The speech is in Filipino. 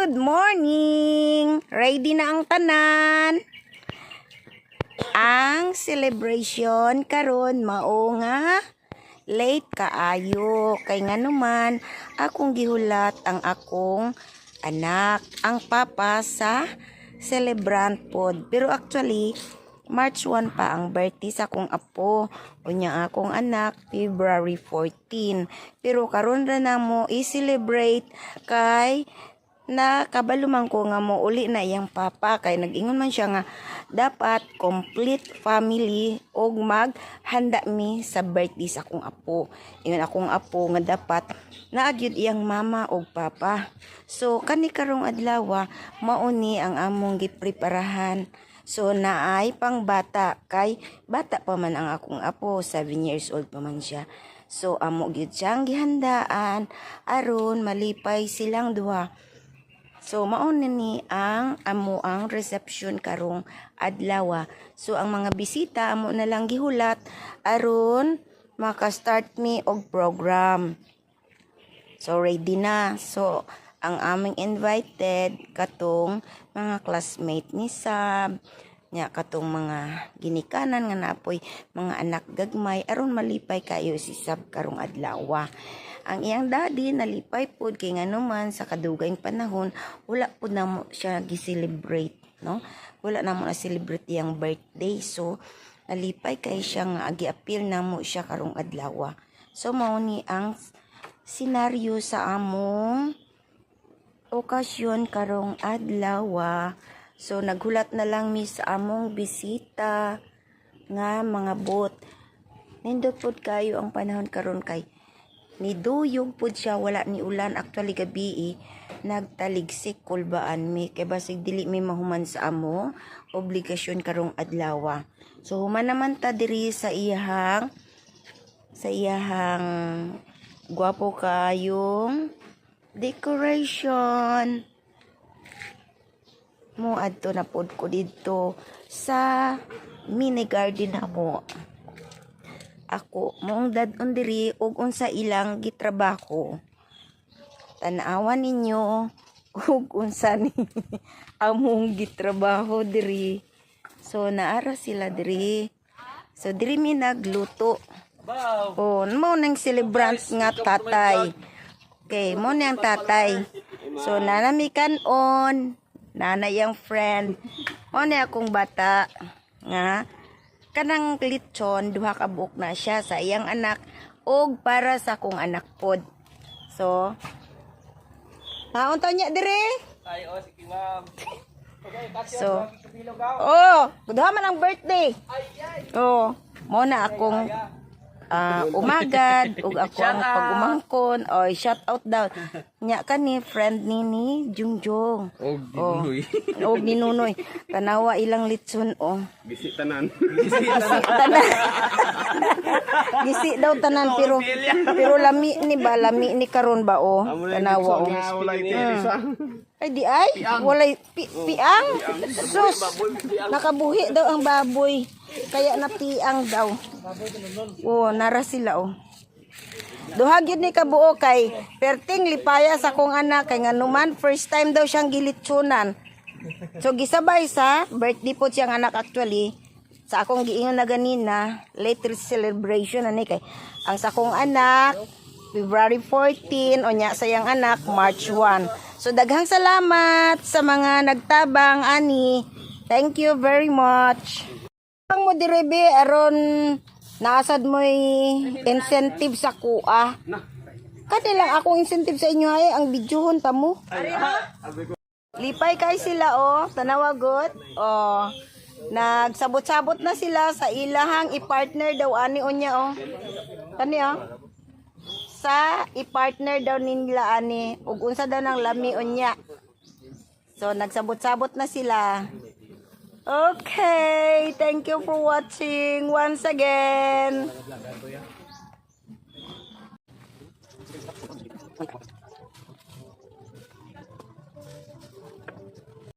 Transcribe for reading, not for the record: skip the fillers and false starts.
Good morning! Ready na ang tanan. Ang celebration karon mao nga late kaayo. Kay nga naman akong gihulat ang akong anak, ang papa sa celebrant pod. Pero actually March 1 pa ang birthday sa akong apo. Unya akong anak February 14. Pero karon ra na mo i-celebrate kay na kabaluman ko nga mo uli na iyang papa kay nag-ingon man siya nga dapat complete family og maghanda mi sa birthday sa akong apo. Ingon akong apo nga dapat naagyud iyang mama og papa. So kani karong adlaw mao ni ang among gipreparahan. So naay pang bata kay bata pa man ang akong apo, 7 years old pa man siya. So amo gyud siyang gihandaan aron malipay silang duha. So mao ni ang amo ang reception karong adlaw. So ang mga bisita amo na lang gihulat aron maka-start mi og program. So ready na. So ang aming invited katong mga classmate ni Sab, nya katong mga ginikanan nga napoy mga anak gagmay aron malipay kayo si Sab karong adlaw. Ang iyang daddy nalipay pud kay nganuman sa kadugayng panahon wala pud na mo siya gi-celebrate, no? Wala na mo na celebrate iyang birthday. So nalipay kay siya nga agi-appeal na mo siya karong adlaw. So mao ni ang senaryo sa among okasyon karong adlaw. So naghulat na lang mi sa among bisita nga mga bot. Nindot pud kayo ang panahon karon kay ni duyog pud siya, wala ni ulan. Actually gabi nagtaligsik kulbaan mi kay basig dili mi mahuman sa amo obligasyon karong adlaw. So human naman ta diri sa iyahang gwapo kayong decoration. Mo adto na pod ko dito sa mini garden namo. Ako mong dadon diri og unsa ilang gitrabaho. Tan-awan ninyo og unsa ni among gitrabaho diri. So naara sila diri. So diri mi nagluto. Oh, mo nang celebrant nga tatay. Okay, mo nang tatay. So nanami kanon, nanay ang friend. Mo na akong bata nga kanang lechon duha ka buok na siya sa iyang anak og para sa akong anak pod. So naon to nya dire? Ay, sige ma'am. So oh, duha man ang birthday. Oh, mo na akong umagad ug ako ang pagumangkon oy shout out daw nya kani friend ni Jungjong og ni Nunoy tanawa ilang litson Gisi tanan. gisi daw tanan pero lami ni karon ba tanawa ay di ay walay piang sus nakabuhi daw ang baboy kaya na piang daw. Nara sila duha gyud ni kabuo kay perting lipaya sa kong anak kay nganuman first time daw siyang gilitsunan. So gisabay sa birthday po siyang anak actually sa akong giingon na ganina late celebration ani kay ang sa kong anak February 14 nya sa iyang anak March 1. So daghang salamat sa mga nagtabang ani. Thank you very much. Ang mo direbe aron naasad mo'y incentive sa kuha. Kadi lang akong incentive sa inyo ay ang videohon ta mo. Lipay kay sila tanawagot. Nagsabot-sabot na sila sa ilahang i-partner daw ani unya Kani sa i-partner daw nila ani ug unsa daw nang lami unya. So nagsabot-sabot na sila. Okay, thank you for watching once again.